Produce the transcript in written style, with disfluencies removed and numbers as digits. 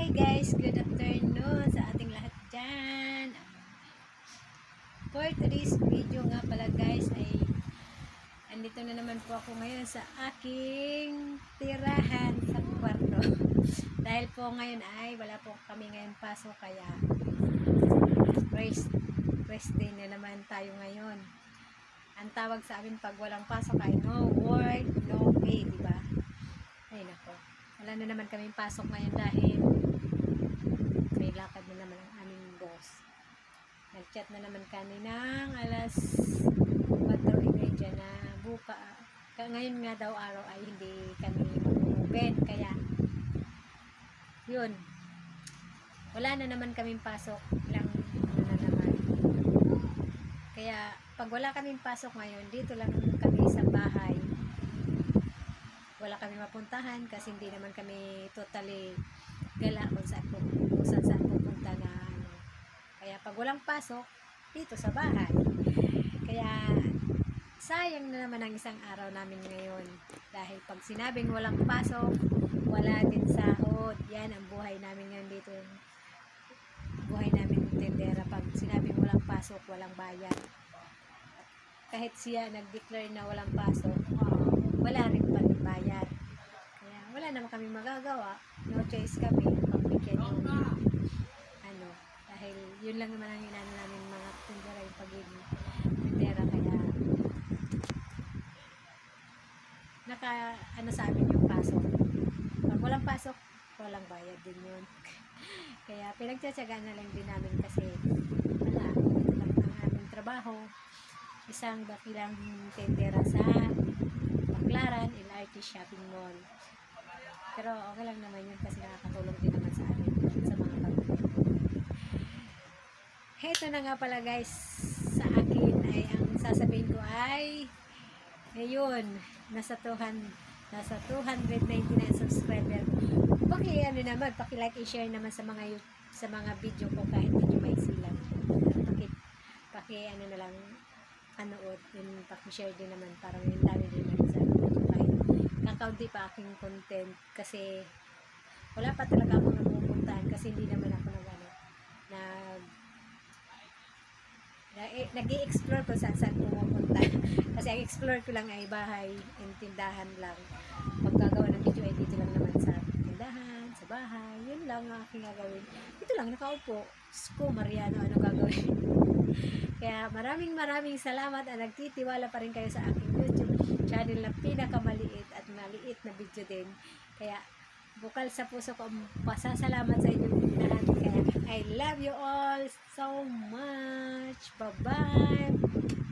Hi guys, good afternoon sa ating lahat dyan. For today's video nga pala guys ay andito na naman po ako ngayon sa aking tirahan sa kwarto. Dahil po ngayon ay wala po kami ngayon pasok kaya rest day na naman tayo ngayon. Ang tawag sa amin pag walang pasok ay no work, no pay, diba? Ay nako. Wala na naman kami pasok ngayon dahil may lakad na naman ang aming boss. Nag-chat na naman kaninang alas 4:30 na ngayon nga daw araw ay hindi kami mag-open. Kaya yun, wala na naman kaming pasok lang na naman. Kaya pag wala kaming pasok ngayon, dito lang kami sa bahay. Wala kami mapuntahan kasi hindi naman kami totally gala kung saan pupunta na ano. Kaya pag walang pasok, dito sa bahay. Kaya sayang na naman ang isang araw namin ngayon. Dahil pag sinabing walang pasok, wala din sahod. Yan ang buhay namin ngayon dito. Buhay namin ng tendera. Pag sinabing walang pasok, walang bayad. Kahit siya nag-declare na walang pasok, wala rin pa rin bayad. Kaya wala naman kami magagawa. No choice kami. Pagbigyan yung ano. Dahil yun lang naman ang inano namin mga tindera yung pagiging tindera. Kaya ano sa amin yung pasok. Pag walang pasok, walang bayad din yun. Kaya pinagtsatsagaan na lang din namin kasi wala. Ito lang ang aming trabaho. Isang dakilang tendera sa Baclaran LRT Shopping Mall. Pero okay lang naman yun kasi nakakatulong din naman sa amin sa mga pagkakas. Heto na nga pala guys, sa akin ay ang sasabihin ko ay ngayon nasa 299 subscriber. Paki-like i-share naman sa mga video ko kahit hindi maisilang. Paki na lang panood, yun paki-share din naman para may dami din naman sa video kahit kakaunti pa aking content kasi wala pa talaga akong napupuntahan kasi hindi naman ako nag-i-explore ko saan pumupunta kasi ang explore ko lang ay bahay and tindahan lang. Pagkagawa ng video ay dito lang naman sa tindahan, sa bahay, yun lang ang aking gagawin. Dito lang nakaupo. Sko Mariano, ano gagawin? Kaya maraming salamat at nagtitiwala pa rin kayo sa aking YouTube channel na pinakamaliit at maliit na video din. Kaya bukal sa puso ko ang pasasalamat sa inyo lahat. Kaya I love you all so much. Bye-bye.